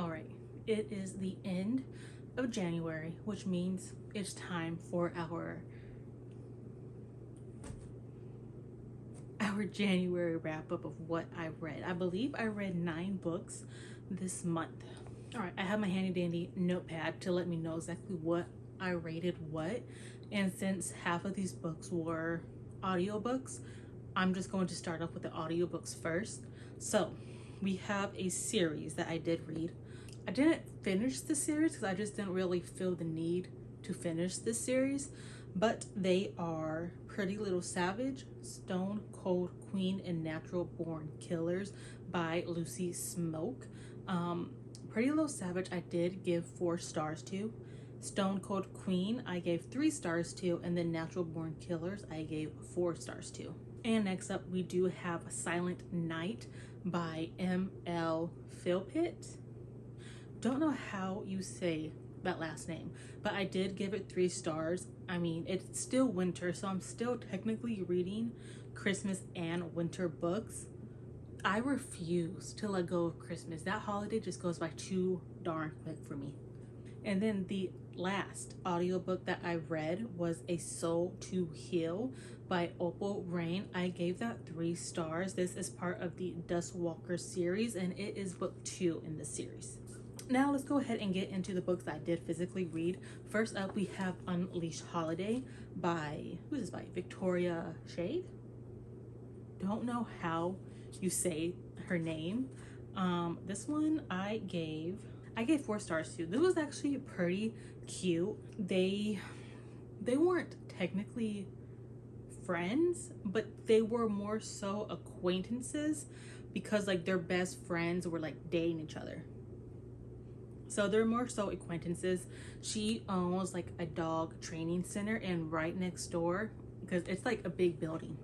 All right, it is the end of January, which means it's time for our January wrap up of what I read. I believe I read 9 books this month. All right, I have my handy dandy notepad to let me know exactly what I rated what. And since half of these books were audiobooks, I'm just going to start off with the audiobooks first. So we have a series that I did read. I didn't finish the series because I just didn't really feel the need to finish this series, but they are Pretty Little Savage, Stone Cold Queen, and Natural Born Killers by Lucy Smoke. Pretty Little Savage I did give 4 stars to. Stone Cold Queen I gave 3 stars to, and then Natural Born Killers I gave 4 stars to. And next up we do have Silent Night by M.L. Philpitt. Don't know how you say that last name, but I did give it 3 stars. I mean, it's still winter, so I'm still technically reading Christmas and winter books. I refuse to let go of Christmas. That holiday just goes by too darn quick for me. And then the last audiobook that I read was A Soul to Heal by Opal Rain. I gave that 3 stars. This is part of the Dustwalker series, and it is book 2 in the series. Now let's go ahead and get into the books I did physically read. First up, we have Unleashed Holiday by, who is this by? Victoria Shade? Don't know how you say her name. This one I gave 4 stars to. This was actually pretty cute. They weren't technically friends, but they were more so acquaintances because like their best friends were like dating each other. So they're more so acquaintances. She owns like a dog training center, and right next door, because it's like a big building,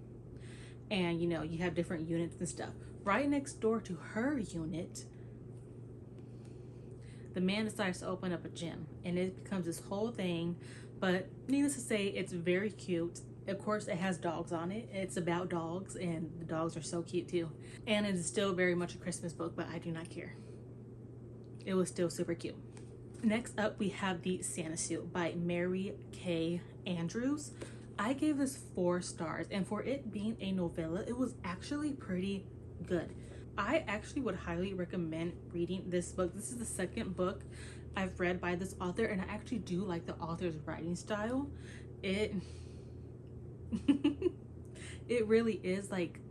and you know, you have different units and stuff. Right next door to her unit, the man decides to open up a gym, and it becomes this whole thing. But needless to say, it's very cute. Of course, it has dogs on it. It's about dogs, and the dogs are so cute too. And it is still very much a Christmas book, but I do not care. It was still super cute. Next up, we have The Santa Suit by Mary Kay Andrews. I gave this 4 stars, and for it being a novella, it was actually pretty good. I actually would highly recommend reading this book. This is the second book I've read by this author, and I actually do like the author's writing style. It it really is like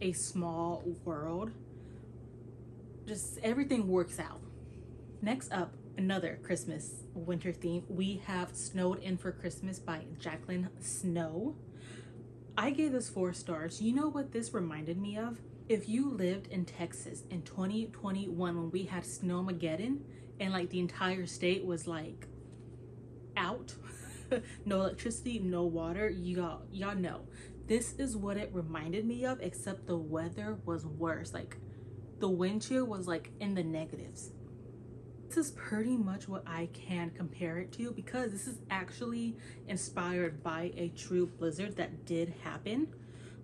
a small world. Just everything works out. Next up, another Christmas winter theme. We have Snowed In for Christmas by Jacqueline Snow. I gave this 4 stars. You know what this reminded me of? If you lived in Texas in 2021 when we had Snowmageddon and like the entire state was like out, no electricity, no water, y'all know. This is what it reminded me of, except the weather was worse. Like the wind chill was like in the negatives. This is pretty much what I can compare it to, because this is actually inspired by a true blizzard that did happen.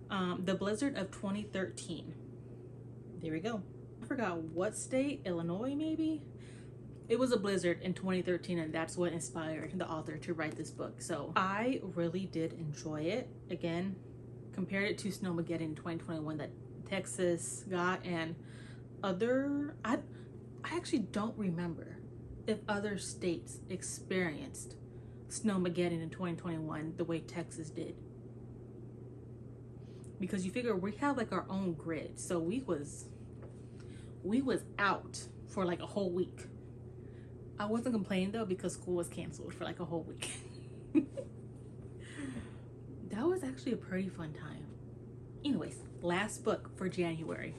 The blizzard of 2013. There we go. I forgot what state, Illinois maybe? It was a blizzard in 2013, and that's what inspired the author to write this book. So I really did enjoy it. Again, compared it to Snowmageddon in 2021 that Texas got, and other, I actually don't remember if other states experienced Snowmageddon in 2021 the way Texas did. Because you figure we have like our own grid, so we was out for like a whole week. I wasn't complaining though, because school was canceled for like a whole week. That was actually a pretty fun time. Anyways, last book for January.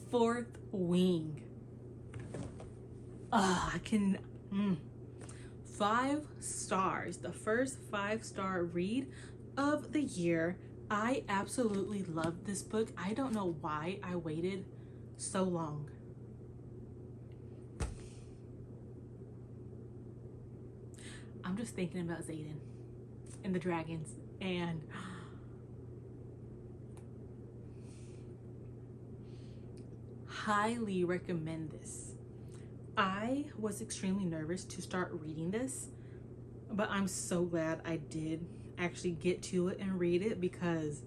Fourth Wing. I can 5 stars. The first 5-star read of the year. I absolutely loved this book. I don't know why I waited so long. I'm just thinking about Xaden and the dragons, and highly recommend this. I was extremely nervous to start reading this, but I'm so glad I did actually get to it and read it, because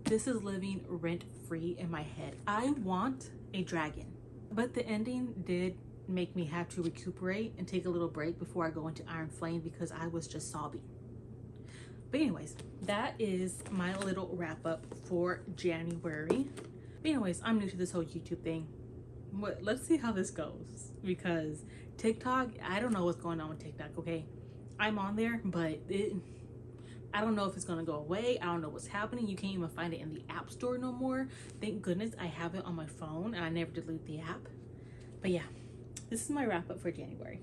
this is living rent free in my head. I want a dragon, but the ending did make me have to recuperate and take a little break before I go into Iron Flame, because I was just sobbing. But anyways, that is my little wrap up for January. But anyways, I'm new to this whole YouTube thing. Let's see how this goes, because TikTok, I don't know what's going on with TikTok, okay? I'm on there, but I don't know if it's gonna go away. I don't know what's happening. You can't even find it in the app store no more. Thank goodness I have it on my phone and I never delete the app. But yeah, this is my wrap up for January.